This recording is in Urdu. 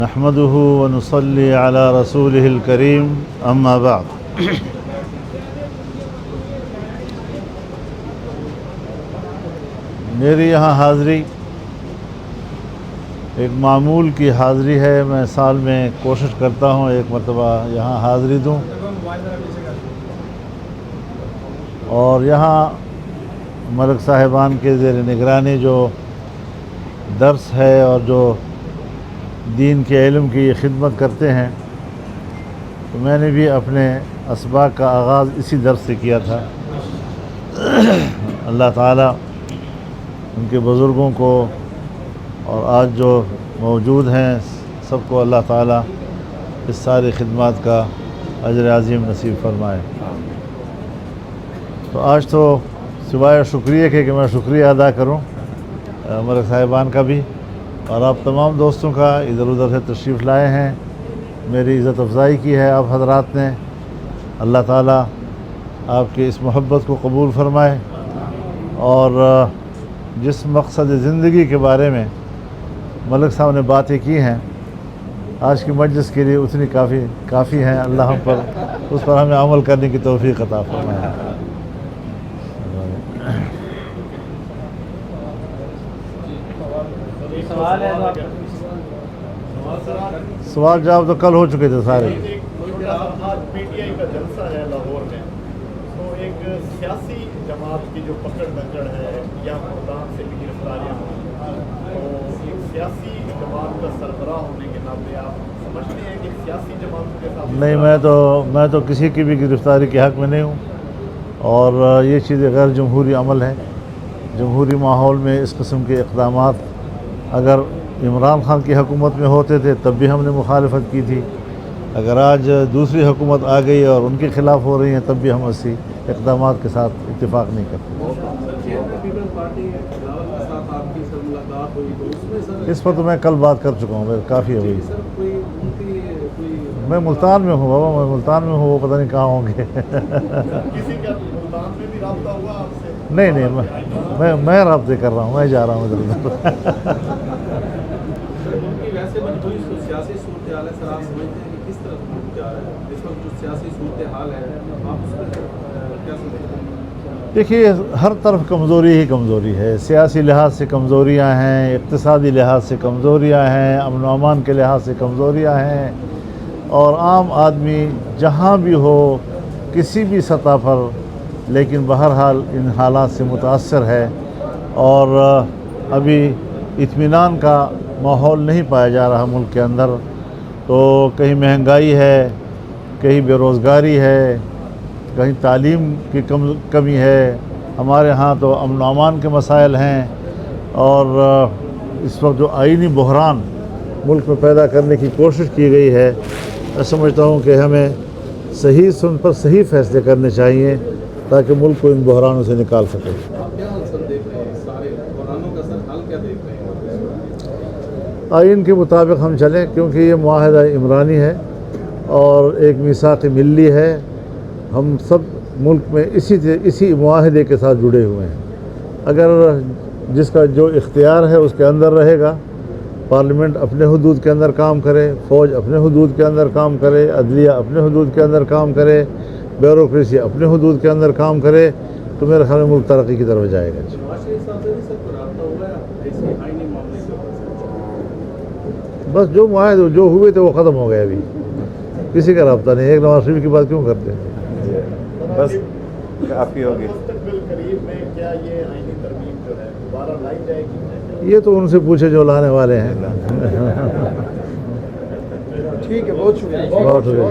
نحمده ونصلي على رسوله الكريم اما بعد میری یہاں حاضری ایک معمول کی حاضری ہے. میں سال میں کوشش کرتا ہوں ایک مرتبہ یہاں حاضری دوں, اور یہاں ملک صاحبان کے زیر نگرانی جو درس ہے اور جو دین کے علم کی خدمت کرتے ہیں, تو میں نے بھی اپنے اسباق کا آغاز اسی درس سے کیا تھا. اللہ تعالیٰ ان کے بزرگوں کو اور آج جو موجود ہیں سب کو اللہ تعالیٰ اس ساری خدمات کا اجر عظیم نصیب فرمائے. تو آج تو سوائے شکریہ کے کہ میں شکریہ ادا کروں ملک صاحبان کا بھی, اور آپ تمام دوستوں کا ادھر ادھر سے تشریف لائے ہیں, میری عزت افزائی کی ہے آپ حضرات نے. اللہ تعالیٰ آپ کی اس محبت کو قبول فرمائے, اور جس مقصد زندگی کے بارے میں ملک صاحب نے باتیں کی ہیں آج کی مجلس کے لیے اتنی کافی ہیں. اللہ ہم پر اس پر ہمیں عمل کرنے کی توفیق عطا فرمائے. سوال جواب تو کل ہو چکے تھے سارے. پی ٹی آئی کا جلسہ ہے لاہور میں, تو ایک سیاسی جماعت کی جو پکڑ دھکڑ ہے یا ملتان سے بھی گرفتاریاں ہوں, تو ایک سیاسی جماعت کا سربراہ ہونے کے ناطے آپ سمجھتے ہیں کہ سیاسی جماعت کے ساتھ؟ نہیں, میں تو کسی کی بھی گرفتاری کے حق میں نہیں ہوں, اور یہ چیز غیر جمہوری عمل ہے. جمہوری ماحول میں اس قسم کے اقدامات اگر عمران خان کی حکومت میں ہوتے تھے تب بھی ہم نے مخالفت کی تھی. اگر آج دوسری حکومت آ گئی اور ان کے خلاف ہو رہی ہیں تب بھی ہم اسی اقدامات کے ساتھ اتفاق نہیں کرتے. اس پر تو میں کل بات کر چکا ہوں, کافی ہے. میں ملتان میں ہوں بابا, میں ملتان میں ہوں, وہ پتہ نہیں کہاں ہوں گے. نہیں, میں رابطے کر رہا ہوں, میں جا رہا ہوں ادھر. دیکھیے, ہر طرف کمزوری ہی کمزوری ہے. سیاسی لحاظ سے کمزوریاں ہیں, اقتصادی لحاظ سے کمزوریاں ہیں, امن و امان کے لحاظ سے کمزوریاں ہیں, اور عام آدمی جہاں بھی ہو کسی بھی سطح پر, لیکن بہرحال ان حالات سے متاثر ہے, اور ابھی اطمینان کا ماحول نہیں پایا جا رہا ملک کے اندر. تو کہیں مہنگائی ہے, کہیں بے روزگاری ہے, کہیں تعلیم کی کمی ہے. ہمارے ہاں تو امن و امان کے مسائل ہیں, اور اس وقت جو آئینی بحران ملک میں پیدا کرنے کی کوشش کی گئی ہے, میں سمجھتا ہوں کہ ہمیں صحیح سن پر صحیح فیصلے کرنے چاہیے تاکہ ملک کو ان بحرانوں سے نکال سکے. آئین کے مطابق ہم چلیں, کیونکہ یہ معاہدہ عمرانی ہے اور ایک میثاق ملی ہے. ہم سب ملک میں اسی معاہدے کے ساتھ جڑے ہوئے ہیں. اگر جس کا جو اختیار ہے اس کے اندر رہے گا, پارلیمنٹ اپنے حدود کے اندر کام کرے, فوج اپنے حدود کے اندر کام کرے, عدلیہ اپنے حدود کے اندر کام کرے, بیوروکریسی اپنے حدود کے اندر کام کرے, تو میرے خیال میں ملک ترقی کی طرف جائے گا. بس جو معاہدے جو ہوئے تھے وہ ختم ہو گئے, ابھی کسی کا رابطہ نہیں. ایک نواز شریف کی بات کیوں کرتے ہیں؟ بس کافی ہوگی. مستقبل قریب میں کیا یہ آئینی ترمیم جو ہے دوبارہ لائی جائے گی؟ یہ تو ان سے پوچھے جو لانے والے ہیں. ٹھیک ہے, بہت شکریہ. بہت شکریہ.